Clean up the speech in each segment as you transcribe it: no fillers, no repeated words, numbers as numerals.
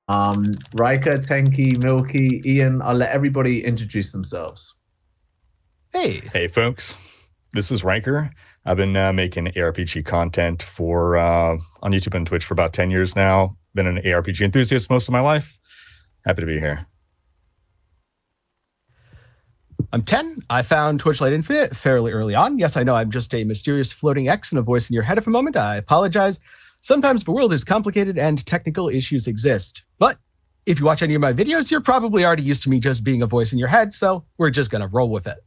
Rhykker, Tenkiei, Milky, Ian, I'll let everybody introduce themselves. Hey, folks. This is Rhykker. I've been making ARPG content for on YouTube and Twitch for about 10 years now. Been an ARPG enthusiast most of my life. Happy to be here. I'm 10. I found Torchlight Infinite fairly early on. Yes, I know I'm just a mysterious floating X and a voice in your head for a moment. I apologize. Sometimes the world is complicated and technical issues exist. But if you watch any of my videos, you're probably already used to me just being a voice in your head, so we're just going to roll with it.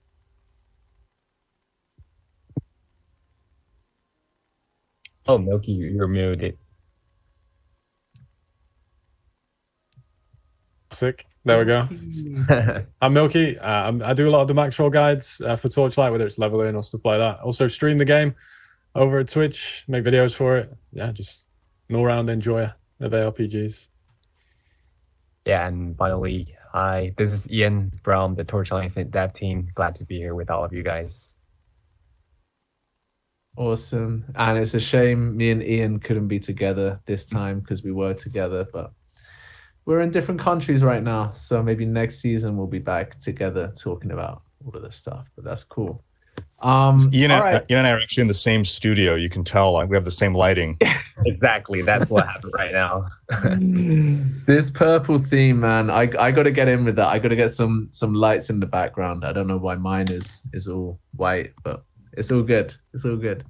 Oh, Milky, you're muted. Sick. There we go. I'm Milky. I do a lot of the max roll guides for Torchlight, whether it's leveling or stuff like that. Also stream the game over at Twitch, make videos for it. Yeah, just an all-round enjoyer of ARPGs. Yeah, and finally, hi, this is Ian from the Torchlight Infinite dev team. Glad to be here with all of you guys. Awesome. And it's a shame me and Ian couldn't be together this time because we were together, but we're in different countries right now. So maybe next season we'll be back together talking about all of this stuff, but that's cool. Ian and I are actually in the same studio. You can tell we have the same lighting. Exactly. That's what happened right now. This purple theme, man, I got to get in with that. I got to get some lights in the background. I don't know why mine is all white, but it's all good. It's all good.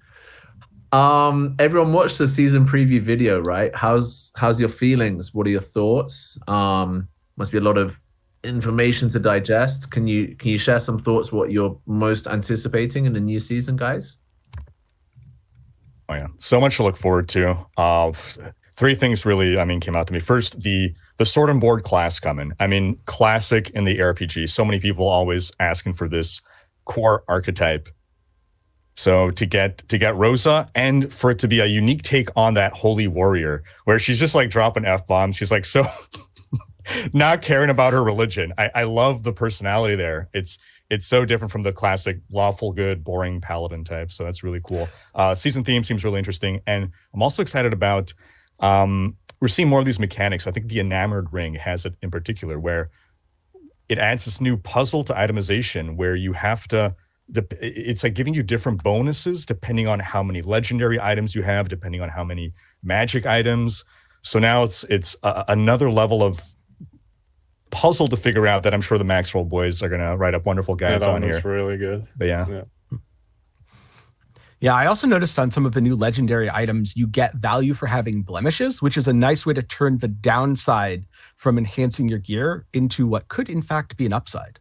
Everyone watched the season preview video, right? How's your feelings? What are your thoughts? Must be a lot of information to digest. Can you share some thoughts what you're most anticipating in the new season, guys? Oh yeah, so much to look forward to. Three things really, came out to me. First, the sword and board class coming. Classic in the RPG. So many people always asking for this core archetype. So to get Rosa and for it to be a unique take on that holy warrior, where she's just like dropping F-bombs. She's like so not caring about her religion. I love the personality there. It's so different from the classic lawful good, boring paladin type. So that's really cool. Season theme seems really interesting. And I'm also excited about, we're seeing more of these mechanics. I think the Enamored Ring has it in particular, where it adds this new puzzle to itemization where you have to, it's like giving you different bonuses depending on how many legendary items you have, depending on how many magic items. So now it's another level of puzzle to figure out that I'm sure the Max Roll boys are going to write up wonderful guides on here. That's really good. But yeah. Yeah, I also noticed on some of the new legendary items, you get value for having blemishes, which is a nice way to turn the downside from enhancing your gear into what could in fact be an upside.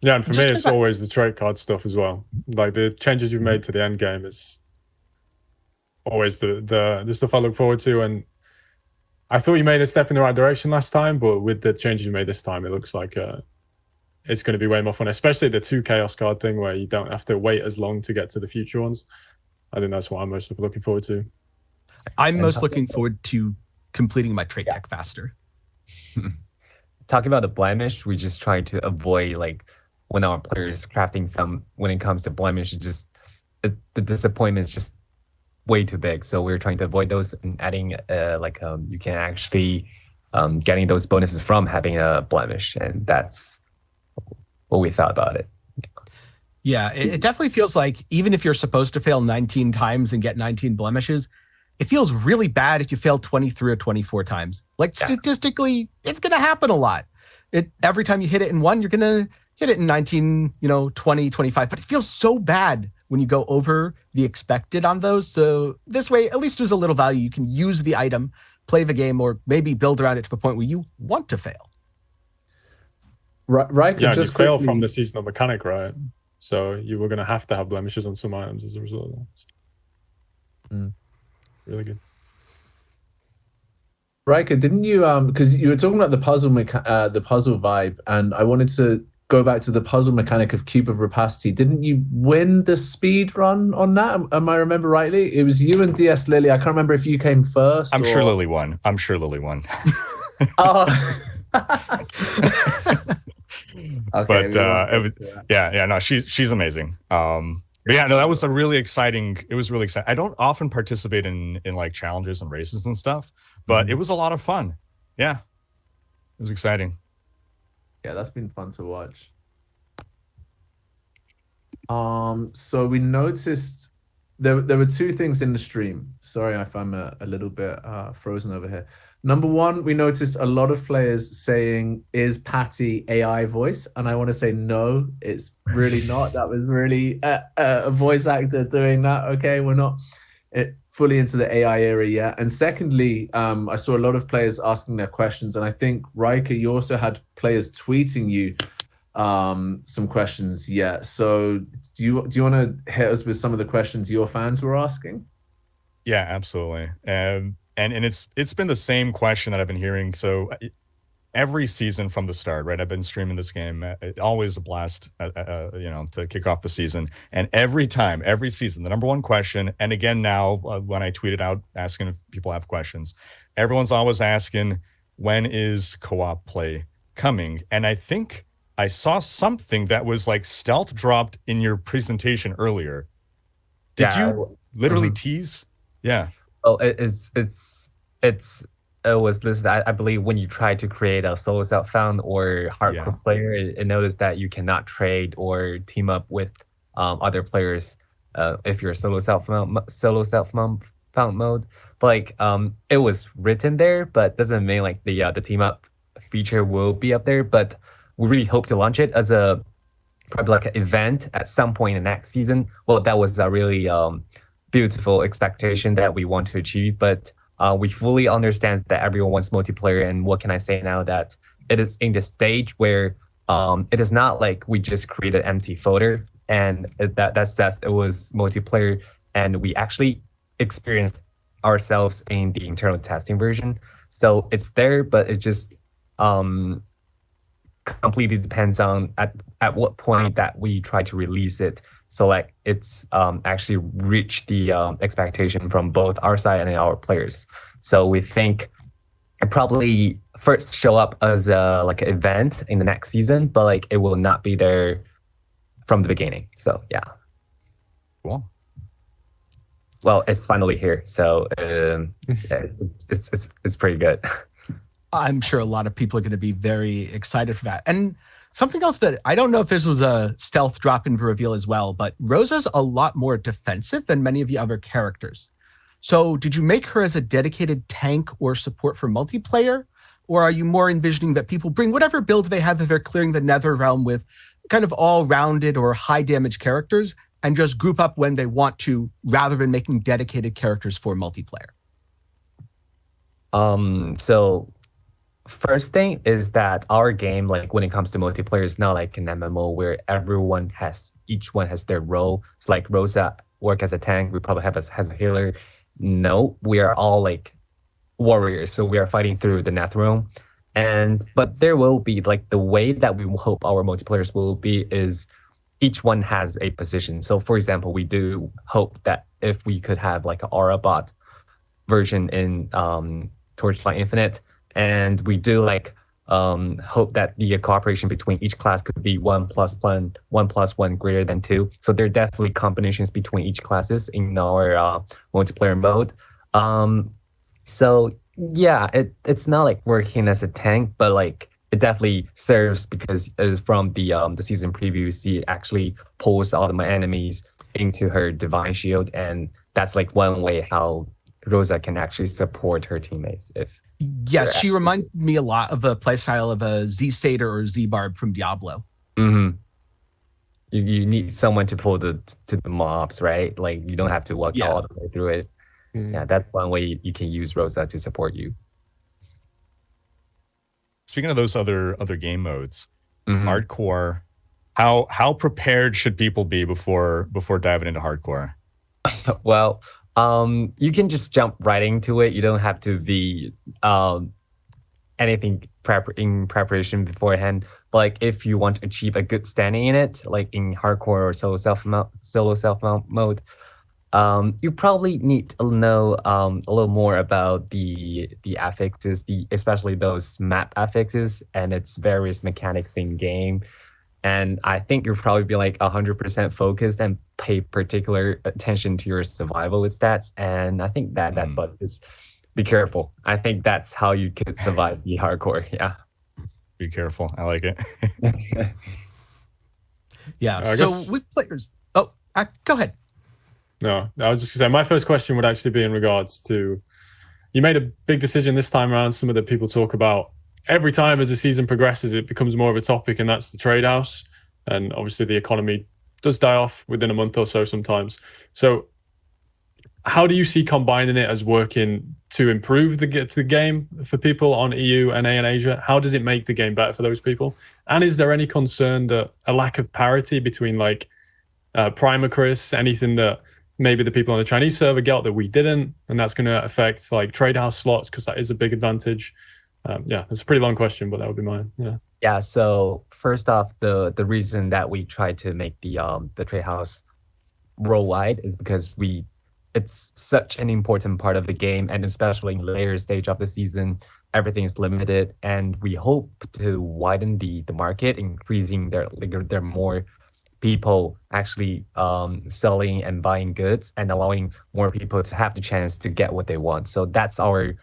Yeah, and for me, it's always the trait card stuff as well. Like the changes you've made to the end game is always the stuff I look forward to. And I thought you made a step in the right direction last time, but with the changes you made this time, it looks like it's going to be way more fun, especially the 2 chaos card thing where you don't have to wait as long to get to the future ones. I think that's what I'm most looking forward to. I'm most looking forward to completing my trait deck faster. Talking about the blemish, we just try to avoid like when our players crafting some, when it comes to blemish, just the disappointment is just way too big. So we're trying to avoid those and adding you can actually getting those bonuses from having a blemish, and that's what we thought about it. Yeah, it definitely feels like even if you're supposed to fail 19 times and get 19 blemishes, it feels really bad if you fail 23 or 24 times. Like statistically, it's going to happen a lot. Every time you hit it in one, you're going to hit it in 19, 20, 25. But it feels so bad when you go over the expected on those. So this way, at least there's a little value. You can use the item, play the game, or maybe build around it to the point where you want to fail. Right. Yeah, just fail from the seasonal mechanic, right? So you were going to have blemishes on some items as a result of that. Really good. Rhykker, didn't you because you were talking about the puzzle vibe, and I wanted to go back to the puzzle mechanic of Cube of Rapacity. Didn't you win the speed run on that? Am I remember rightly? It was you and DS Lily. I can't remember if you came first. I'm sure Lily won. Oh. Okay, but no, she's amazing. Yeah, no, that was a really exciting. It was really exciting. I don't often participate in like challenges and races and stuff, but it was a lot of fun. Yeah, it was exciting. Yeah, that's been fun to watch. So we noticed there were two things in the stream. Sorry if I'm a little bit frozen over here. Number one, we noticed a lot of players saying, "Is Patty AI voice?" And I want to say no, it's really not. That was really a voice actor doing that. Okay, we're not fully into the AI era yet. And secondly, I saw a lot of players asking their questions, and I think Rhykker, you also had players tweeting you some questions. Yeah. So do you want to hit us with some of the questions your fans were asking? Yeah, absolutely. And it's been the same question that I've been hearing. So every season from the start, right? I've been streaming this game. Always a blast, to kick off the season. And every time, every season, the number one question, and again now when I tweeted out asking if people have questions, everyone's always asking, when is co-op play coming? And I think I saw something that was like stealth dropped in your presentation earlier. Did you literally tease? Yeah. Oh, it was listed. I believe when you try to create a solo self-found or hardcore player, it noticed that you cannot trade or team up with other players if you're solo self-found mode. But like it was written there, but doesn't mean like the team up feature will be up there. But we really hope to launch it as a probably like an event at some point in the next season. Well, that was a really beautiful expectation that we want to achieve, but we fully understand that everyone wants multiplayer. And what can I say now, that it is in the stage where it is not like we just created an empty folder and that says it was multiplayer, and we actually experienced ourselves in the internal testing version. So it's there, but it just completely depends on at what point that we try to release it. So like it's actually reached the expectation from both our side and our players. So we think it probably first show up as a like an event in the next season, but like it will not be there from the beginning. So yeah. Cool. Well, it's finally here, so it's pretty good. I'm sure a lot of people are going to be very excited for that. And something else that I don't know if this was a stealth drop-in reveal as well, but Rosa's a lot more defensive than many of the other characters. So did you make her as a dedicated tank or support for multiplayer? Or are you more envisioning that people bring whatever build they have if they're clearing the Nether realm with kind of all-rounded or high-damage characters and just group up when they want to, rather than making dedicated characters for multiplayer? So first thing is that our game, like when it comes to multiplayer, is not like an MMO where each one has their role. So like Rosa work as a tank, we probably have as a healer. No, we are all like warriors, so we are fighting through the Nether realm. But there will be like the way that we hope our multiplayers will be is each one has a position. So for example, we do hope that if we could have like an aura bot version in Torchlight Infinite, and we do like hope that the cooperation between each class could be 1+1 greater than 2. So there are definitely combinations between each classes in our multiplayer mode. So yeah, it's not like working as a tank, but like it definitely serves because from the season preview, you see it actually pulls all of my enemies into her divine shield, and that's like one way how Rosa can actually support her teammates. Yes, she reminded me a lot of a playstyle of a Z Satyr or Z Barb from Diablo. Mm-hmm. You need someone to pull to the mobs, right? Like you don't have to walk all the way through it. Yeah, that's one way you can use Rosa to support you. Speaking of those other game modes, hardcore, how prepared should people be before diving into hardcore? Well, you can just jump right into it. You don't have to be anything in preparation beforehand. But like if you want to achieve a good standing in it, like in hardcore or solo self mode, you probably need to know a little more about the affixes, especially those map affixes and its various mechanics in game. And I think you'll probably be like 100% focused and pay particular attention to your survival stats. And I think that's what, just be careful. I think that's how you could survive the hardcore. Yeah. Be careful. I like it. Yeah. I So guess- with players, go ahead. No, I was just going to say, my first question would actually be in regards to, you made a big decision this time around, some of the people talk about every time as the season progresses, it becomes more of a topic, and that's the trade house. And obviously the economy does die off within a month or so sometimes. So how do you see combining it as working to improve the game for people on EU, NA, and Asia? How does it make the game better for those people? And is there any concern that a lack of parity between like Primacris, anything that maybe the people on the Chinese server get that we didn't, and that's going to affect like trade house slots, because that is a big advantage? Yeah, it's a pretty long question, but that would be mine. Yeah. So first off, the reason that we try to make the trade house worldwide is because it's such an important part of the game, and especially in the later stage of the season, everything is limited, and we hope to widen the market, increasing there more people actually selling and buying goods, and allowing more people to have the chance to get what they want. So that's our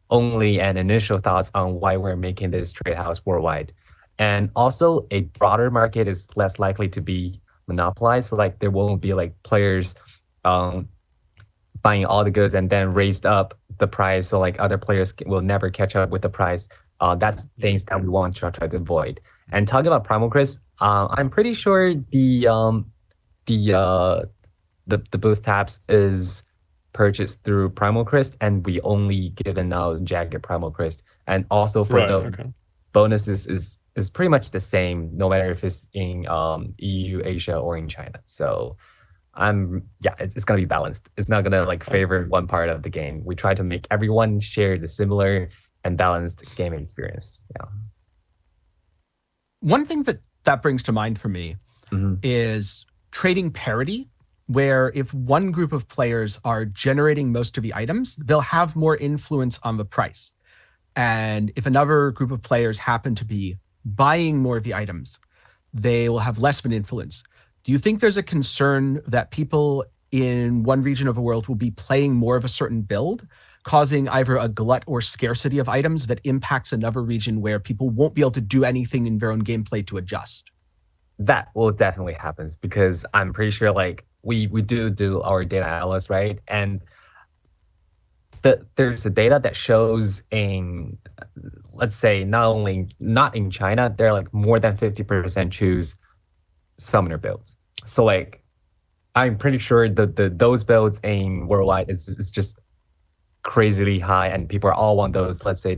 only and initial thoughts on why we're making this trade house worldwide. And also, a broader market is less likely to be monopolized. So like there won't be like players buying all the goods and then raised up the price, so like other players will never catch up with the price. That's things that we want to try to avoid. And talking about Primacris, I'm pretty sure the booth tabs is purchased through Primacris, and we only given out Jagged Primacris. And also for bonuses is pretty much the same, no matter if it's in EU, Asia, or in China. So it's gonna be balanced. It's not gonna like favor one part of the game. We try to make everyone share the similar and balanced gaming experience. Yeah. One thing that brings to mind for me is trading parity, where if one group of players are generating most of the items, they'll have more influence on the price. And if another group of players happen to be buying more of the items, they will have less of an influence. Do you think there's a concern that people in one region of the world will be playing more of a certain build, causing either a glut or scarcity of items that impacts another region where people won't be able to do anything in their own gameplay to adjust? That will definitely happen, because I'm pretty sure like we do our data analysis, right? And there's a data that shows in, let's say, not in China, there are like more than 50% choose summoner builds. So like I'm pretty sure those builds in worldwide is just crazily high, and people all want those, let's say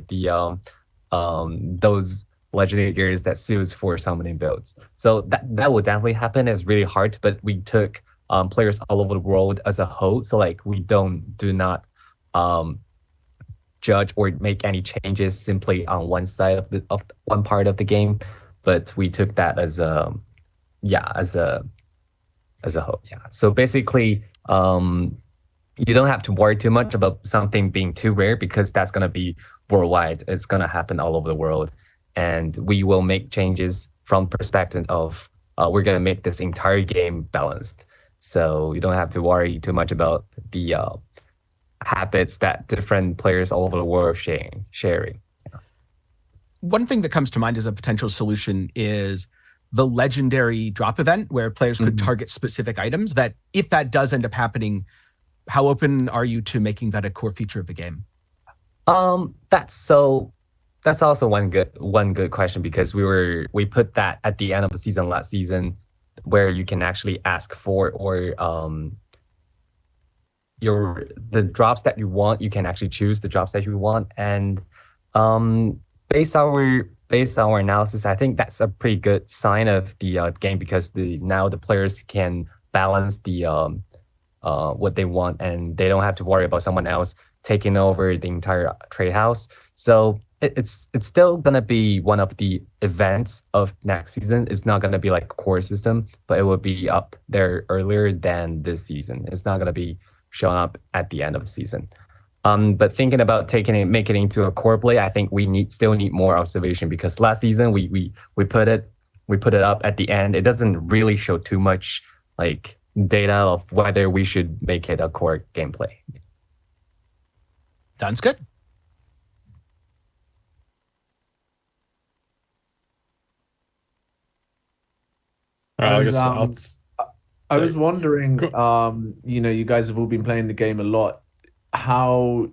those legendary gears that suits for summoning builds. So that will definitely happen. It's really hard, but we took players all over the world as a whole. So like we do not judge or make any changes simply on one side of one part of the game, but we took that as a whole. Yeah. So basically, you don't have to worry too much about something being too rare, because that's gonna be worldwide. It's gonna happen all over the world, and we will make changes from perspective of we're gonna make this entire game balanced. So you don't have to worry too much about the habits that different players all over the world are sharing. One thing that comes to mind as a potential solution is the legendary drop event, where players could target specific items. That if that does end up happening, how open are you to making that a core feature of the game? That's also one good question, because we put that at the end of the season last season, where you can actually ask for the drops that you want. You can actually choose the drops that you want, and based on our analysis, I think that's a pretty good sign of the game, because now the players can balance the what they want, and they don't have to worry about someone else taking over the entire trade house. So it's still gonna be one of the events of next season. It's not gonna be like a core system, but it will be up there earlier than this season. It's not gonna be showing up at the end of the season. But thinking about making it into a core play, I think we still need more observation, because last season we put it we put it up at the end. It doesn't really show too much like data of whether we should make it a core gameplay. Sounds good. I was wondering, you guys have all been playing the game a lot.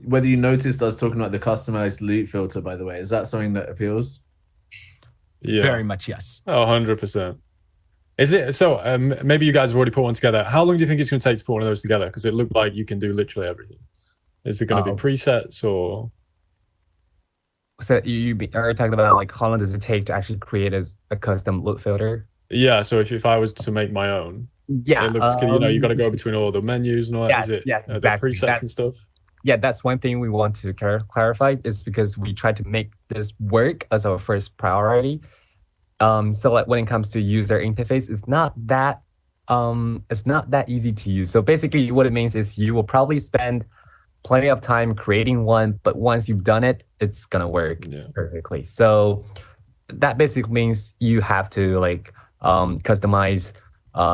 Whether you noticed us talking about the customized loot filter, by the way, is that something that appeals? Yeah. Very much, yes. 100%. Is it so? Maybe you guys have already put one together. How long do you think it's going to take to put one of those together? Because it looked like you can do literally everything. Is it going to be presets or? So you are talking about like how long does it take to actually create a custom loot filter? Yeah. So if I was to make my own, yeah, it looks you got to go between all the menus and all that. Yeah, is it? Yeah, exactly. The presets and stuff. Yeah, that's one thing we want to clarify is because we try to make this work as our first priority. So like when it comes to user interface, it's not that easy to use. So basically what it means is you will probably spend plenty of time creating one, but once you've done it, it's gonna work perfectly. So that basically means you have to like customize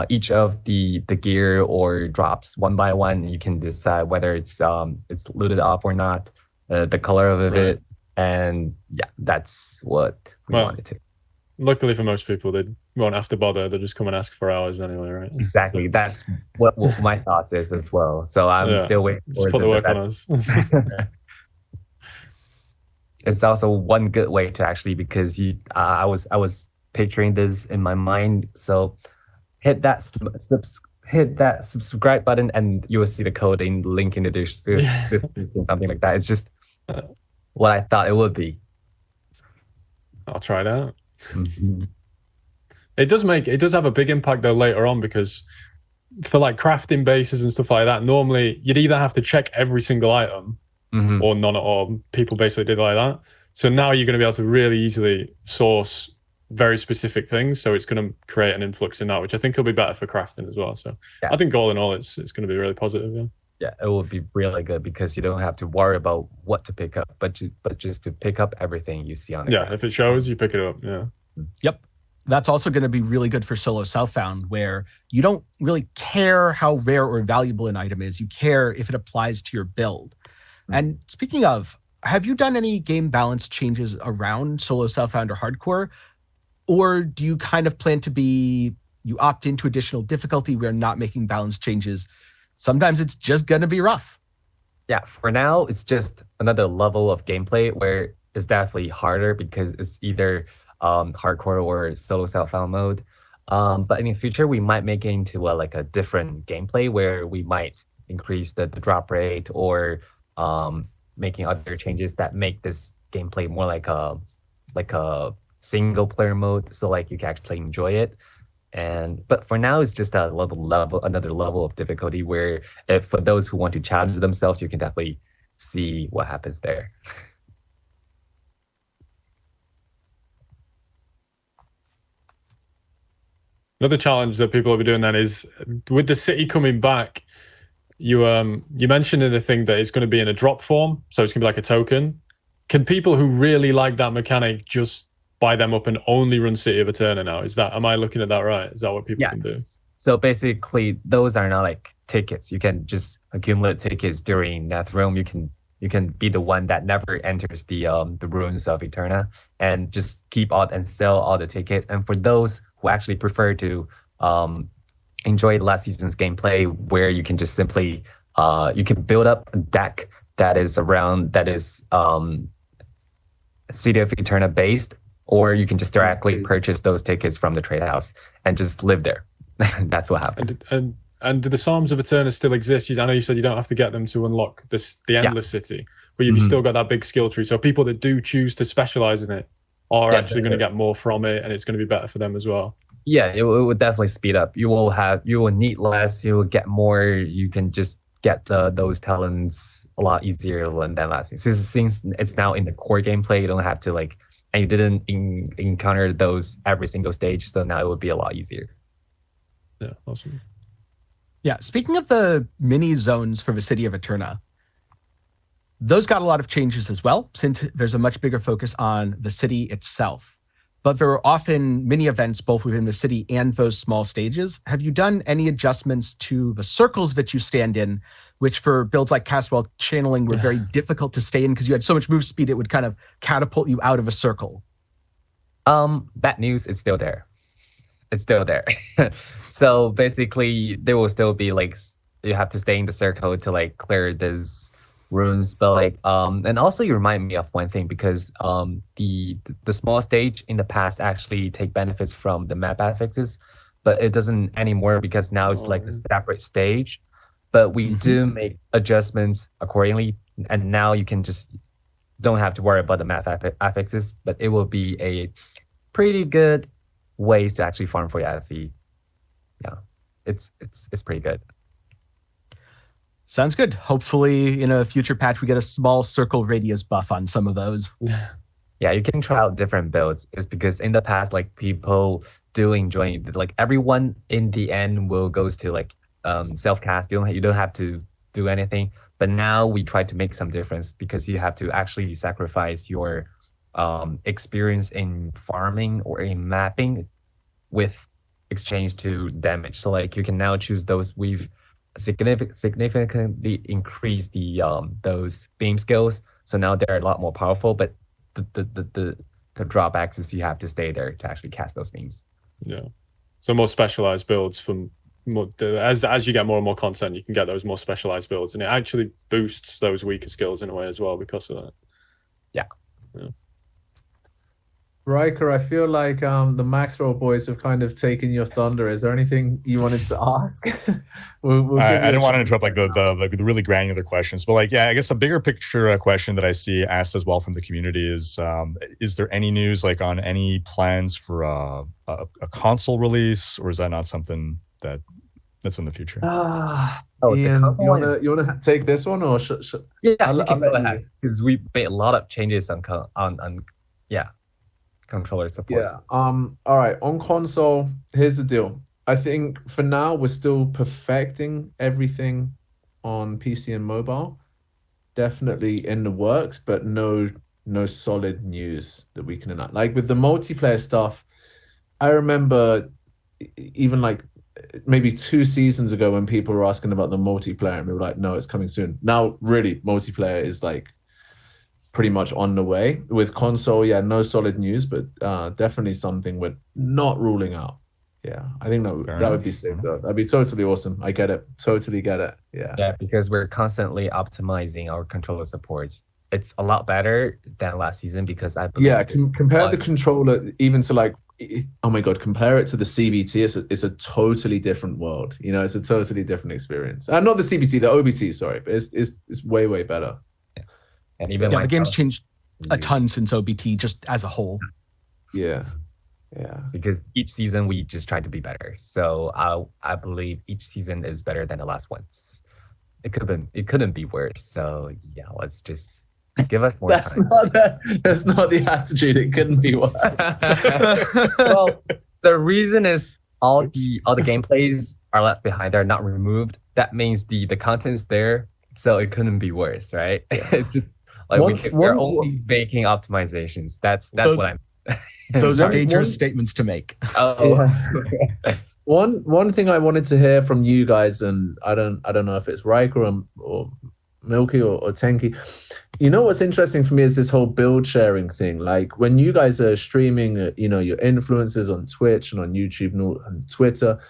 each of the gear or drops one by one. You can decide whether it's looted up or not, the color of it, and yeah, that's what we wanted to. Luckily for most people, they won't have to bother. They'll just come and ask for hours anyway, right? Exactly. That's what my thoughts is as well. So I'm still waiting for just put the work on us. It's also one good way to actually, because I was picturing this in my mind. So hit that subscribe button and you will see the code in link in the description, something like that. It's just what I thought it would be. I'll try it out. Mm-hmm. It does have a big impact though later on, because for like crafting bases and stuff like that, normally you'd either have to check every single item or none at all. People basically did like that. So now you're going to be able to really easily source very specific things. So it's going to create an influx in that, which I think will be better for crafting as well. So I think all in all, it's going to be really positive. Yeah, it will be really good because you don't have to worry about what to pick up, but just to pick up everything you see on the ground. If it shows, you pick it up. Yep. That's also going to be really good for solo Southbound, where you don't really care how rare or valuable an item is. You care if it applies to your build. And speaking of, have you done any game balance changes around solo Southbound or hardcore? Or do you kind of plan to you opt into additional difficulty where not making balance changes? Sometimes it's just going to be rough. Yeah, for now, it's just another level of gameplay where it's definitely harder because it's either hardcore or solo Southbound mode. But in the future, we might make it into a different gameplay where we might increase the drop rate or making other changes that make this gameplay more like a single player mode, so like you can actually enjoy it. But for now, it's just another level of difficulty where if for those who want to challenge themselves, you can definitely see what happens there. Another challenge that people will be doing then is with the city coming back. You mentioned in the thing that it's going to be in a drop form, so it's going to be like a token. Can people who really like that mechanic just buy them up and only run City of Eterna now? Am I looking at that right? Is that what people can do? So basically, those are not like tickets. You can just accumulate tickets during Netherrealm. You can be the one that never enters the ruins of Eterna and just keep out and sell all the tickets. And for those who actually prefer to enjoy last season's gameplay, where you can just simply you can build up a deck that is City of Eterna based, or you can just directly purchase those tickets from the trade house and just live there. That's what happened. And do the Psalms of Eterna still exist? I know you said you don't have to get them to unlock the Endless City, but you've still got that big skill tree. So people that do choose to specialize in it are actually going to get more from it, and it's going to be better for them as well. Yeah, it would definitely speed up. You will need less. You will get more. You can just get those talents a lot easier than last season. Since it's now in the core gameplay, you don't have to and you didn't encounter those every single stage. So now it would be a lot easier. Yeah, awesome. Yeah, speaking of the mini zones for the City of Eterna, those got a lot of changes as well, since there's a much bigger focus on the city itself. but there are often mini events both within the city and those small stages. Have you done any adjustments to the circles that you stand in, which for builds like Castwell channeling were very difficult to stay in because you had so much move speed, it would kind of catapult you out of a circle? Bad news, it's still there. It's still there. So basically, there will still be like you have to stay in the circle to like clear this runes, but like and also you remind me of one thing because the small stage in the past actually take benefits from the map affixes, but it doesn't anymore because now it's like a separate stage. But we do make adjustments accordingly, and now you can just don't have to worry about the map affixes, but it will be a pretty good ways to actually farm for your FE. Yeah, it's pretty good. Sounds good. Hopefully in a future patch, we get a small circle radius buff on some of those. Yeah, you can try out different builds. It's because in the past, like people do enjoy it. Like everyone in the end will goes to like self-cast. You don't have to do anything. But now we try to make some difference because you have to actually sacrifice your experience in farming or in mapping with exchange to damage. So like you can now choose those with significantly increase the those beam skills. So now they're a lot more powerful, but the drawbacks is you have to stay there to actually cast those beams. Yeah. So more specialized builds from more, as you get more and more content, you can get those more specialized builds, and it actually boosts those weaker skills in a way as well because of that. Yeah. Rhykker, I feel like the Maxwell boys have kind of taken your thunder. Is there anything you wanted to ask? I didn't want to interrupt like the really granular questions, but like, yeah, I guess a bigger picture question that I see asked as well from the community is there any news like on any plans for a console release, or is that not something that's in the future? Ian, you wanna take this one, or should yeah, I'll go ahead because we made a lot of changes on controller support. Yeah. All right. On console, here's the deal. I think for now we're still perfecting everything on PC and mobile. Definitely in the works, but no solid news that we can announce. Like with the multiplayer stuff, I remember even like maybe 2 seasons ago when people were asking about the multiplayer and we were like, no, it's coming soon. Now really multiplayer is like pretty much on the way. With console, yeah, no solid news, but definitely something we're not ruling out. Yeah, I think that would be sick though. That'd be totally awesome. I get it. Totally get it. Yeah. Yeah, because we're constantly optimizing our controller supports. It's a lot better than last season because I believe compare the controller even to like, oh my god, compare it to the CBT. It's a totally different world. You know, it's a totally different experience. Not the CBT, the OBT. Sorry, but it's way better. And even the game's changed a ton since OBT just as a whole. Yeah. Because each season we just try to be better. So I believe each season is better than the last ones. It couldn't be worse. So yeah, let's just give us more time. That's not the attitude. It couldn't be worse. Well, the reason is all the gameplays are left behind. They're not removed. That means the content's there. So it couldn't be worse, right? It's just like we're only making optimizations. That's what I'm. Those are dangerous statements to make. Yeah. One thing I wanted to hear from you guys, and I don't know if it's Rhykker or Milky or Tenkiei. You know what's interesting for me is this whole build sharing thing. Like when you guys are streaming, your influencers on Twitch and on YouTube and Twitter.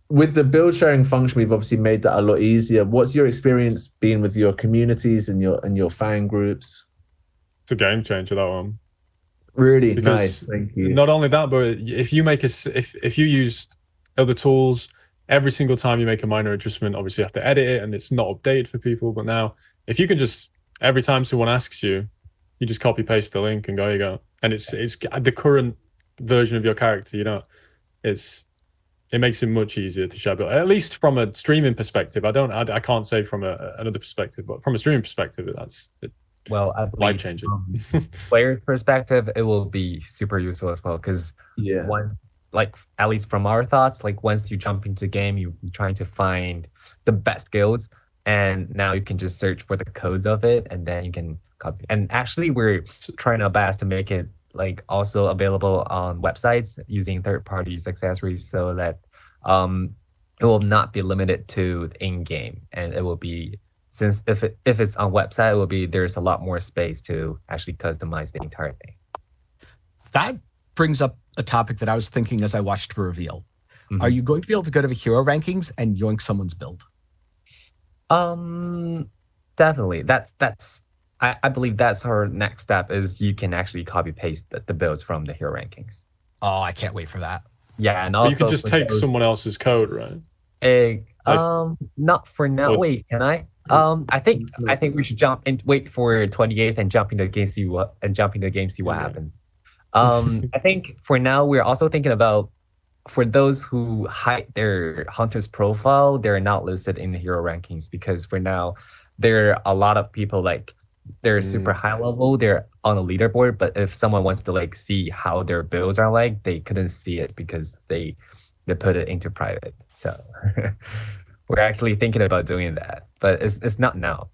With the build sharing function, we've obviously made that a lot easier. What's your experience been with your communities and your fan groups? It's a game changer, that one. Really nice, thank you. Not only that, but if you use other tools, every single time you make a minor adjustment, obviously you have to edit it and it's not updated for people. But now, if you can just every time someone asks you, you just copy paste the link and go, you go, and it's the current version of your character. It makes it much easier to share, at least from a streaming perspective. I can't say from another perspective, but from a streaming perspective, that's life changing. Player perspective, it will be super useful as well because once, like at least from our thoughts, like once you jump into the game, you're trying to find the best guilds, and now you can just search for the codes of it, and then you can copy. And actually, we're trying our best to make it like also available on websites using third-party accessories, so that it will not be limited to in-game, and it will be, since if it's on website, it will be, there's a lot more space to actually customize the entire thing. That brings up a topic that I was thinking as I watched the reveal. Mhm. Are you going to be able to go to the hero rankings and yoink someone's build? Definitely. I believe that's our next step, is you can actually copy paste the builds from the hero rankings. Oh, I can't wait for that. Yeah, and But also you can just for take those- someone else's code, right? not for now. Or- Wait, can I? I think we should jump and wait for 28th and jump into the game, see what Yeah. happens. I think for now we're also thinking about, for those who hide their hunter's profile, they're not listed in the hero rankings, because for now there are a lot of people like they're super high level, they're on a leaderboard, but if someone wants to like see how their builds are like, they couldn't see it because they put it into private. So we're actually thinking about doing that, but it's not now.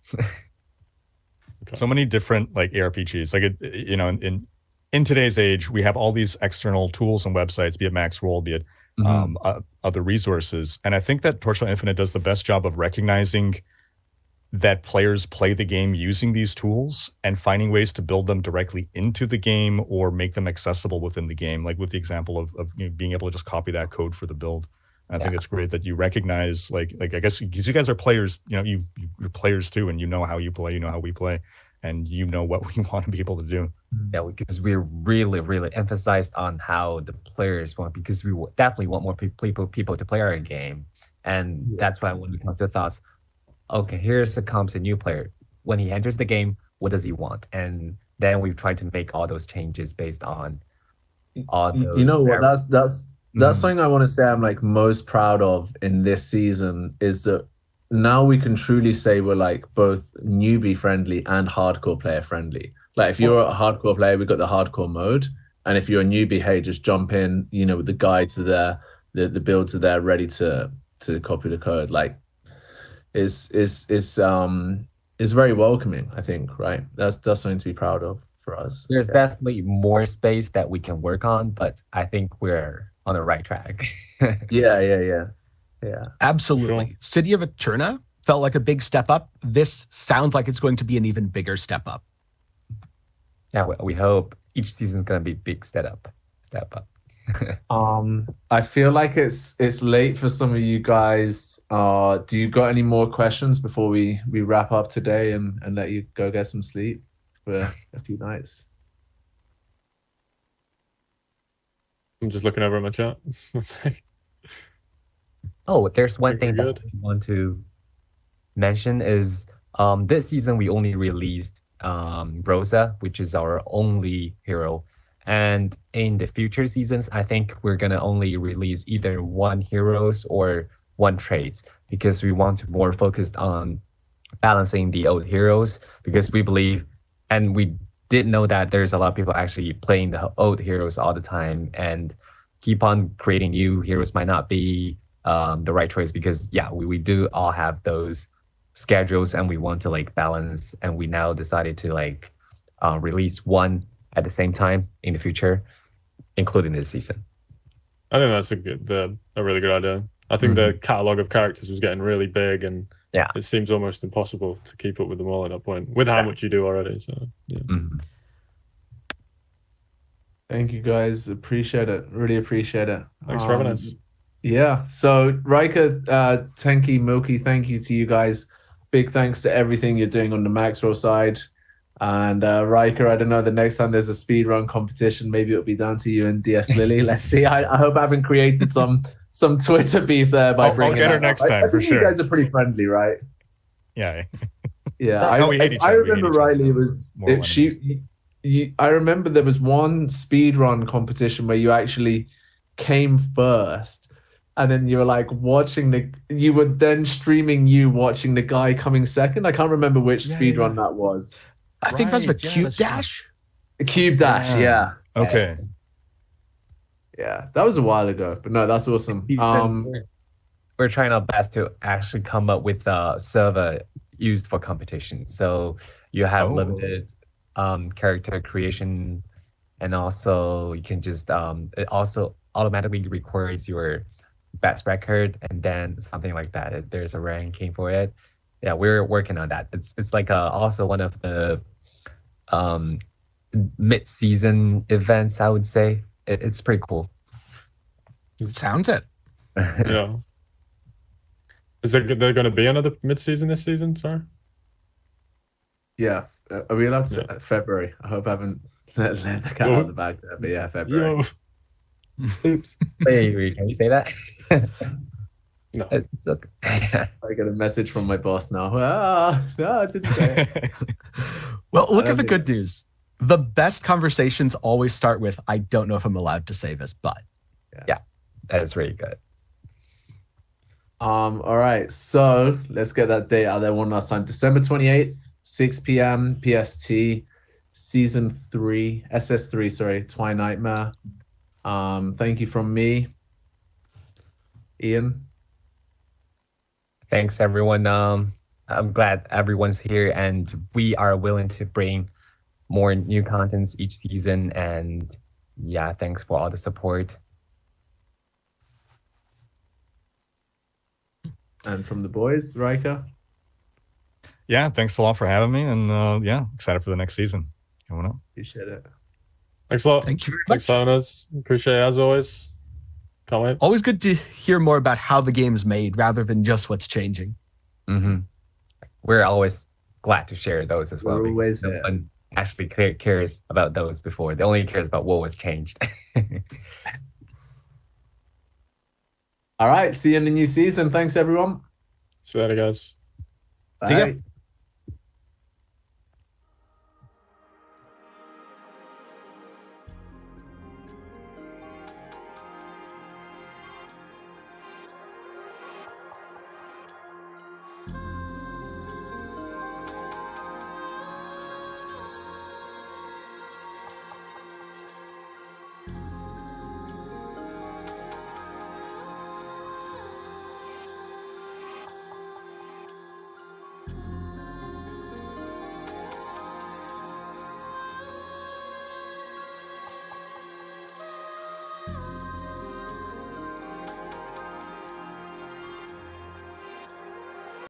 So many different like ARPGs, like in today's age, we have all these external tools and websites, be it Maxroll, be it other resources, and I think that Torchlight Infinite does the best job of recognizing that players play the game using these tools and finding ways to build them directly into the game or make them accessible within the game, like with the example of being able to just copy that code for the build. And I think it's great that you recognize, like I guess because you guys are players, you're players too, and you know how you play, you know how we play, and you know what we want to be able to do. Yeah, because we're really, really emphasized on how the players want, because we definitely want more people to play our game. And that's why when it comes to thoughts, okay, comes a new player. When he enters the game, what does he want? And then we've tried to make all those changes based on all those. You know what? That's something I want to say I'm like most proud of in this season, is that now we can truly say we're like both newbie friendly and hardcore player friendly. Like if you're a hardcore player, we've got the hardcore mode, and if you're a newbie, hey, just jump in. With the guides are there, the builds are there, ready to copy the code. Like, is very welcoming, I think, right? That's something to be proud of for us. There's definitely more space that we can work on, but I think we're on the right track. Yeah. Absolutely. Sure. City of Eterna felt like a big step up. This sounds like it's going to be an even bigger step up. Yeah, we hope each season's gonna be big step up. I feel like it's late for some of you guys. Do you got any more questions before we wrap up today and let you go get some sleep for a few nights? I'm just looking over at my chat. Oh, there's one Think thing we're that we want to mention is this season we only released Rosa, which is our only hero. And in the future seasons, I think we're gonna only release either one heroes or one traits, because we want to more focused on balancing the old heroes, because we believe, and we did know that there's a lot of people actually playing the old heroes all the time, and keep on creating new heroes might not be the right choice, because we do all have those schedules and we want to like balance, and we now decided to like release one at the same time in the future, including this season. I think that's a really good idea. I think the catalog of characters was getting really big, and it seems almost impossible to keep up with them all at that point, with how much you do already. So Thank you guys, appreciate it, really appreciate it. Thanks for having us. Yeah, so Rhykker, Tenkiei, Milky, thank you to you guys. Big thanks to everything you're doing on the Maxroll side. And Rhykker, I don't know, the next time there's a speedrun competition, maybe it'll be down to you and DS Lily. Let's see. I hope I haven't created some Twitter beef there by bringing I'll get her next time, for sure. You guys are pretty friendly, right? Yeah. Yeah. No, we hate each I other. remember Riley was I remember there was one speedrun competition where you actually came first, and then you were like you were then streaming you watching the guy coming second. I can't remember which speedrun that was. I think that's the Cube Dash. Cube Dash, yeah. Okay. Yeah, that was a while ago, but no, that's awesome. We're trying our best to actually come up with a server used for competition. So you have limited character creation and also you can just it also automatically records your best record, and then something like that. There's a ranking for it. Yeah, we're working on that. It's like also one of the um mid-season events, I would say. It's pretty cool. Sounds it. Yeah. Is there going to be another mid-season this season? Sorry. Yeah. Are we allowed to say February? I hope I haven't let the cat out of the bag there, but yeah, February. Oops. Wait, can you say that? No. Look. I get a message from my boss now. No, I didn't say it. Well, look at the good news. The best conversations always start with, I don't know if I'm allowed to say this, but. Yeah, that is really good. All right, so let's get that date out there one last time. December 28th, 6 p.m. PST, Season 3, SS3, sorry, Twinightmare. Thank you from me, Ian. Thanks, everyone. I'm glad everyone's here, and we are willing to bring more new contents each season. And yeah, thanks for all the support. And from the boys, Rhykker. Yeah, thanks a lot for having me, and yeah, excited for the next season coming up. Appreciate it. Thanks a lot. Thank you very Thanks for much. having us. Appreciate it as always. Can't wait. Always good to hear more about how the game's made rather than just what's changing. Mm-hmm. We're always glad to share those as well. We're always no one actually cares about those before. They only cares about what was changed. All right, see you in the new season. Thanks, everyone. See you later, guys. Bye. See ya.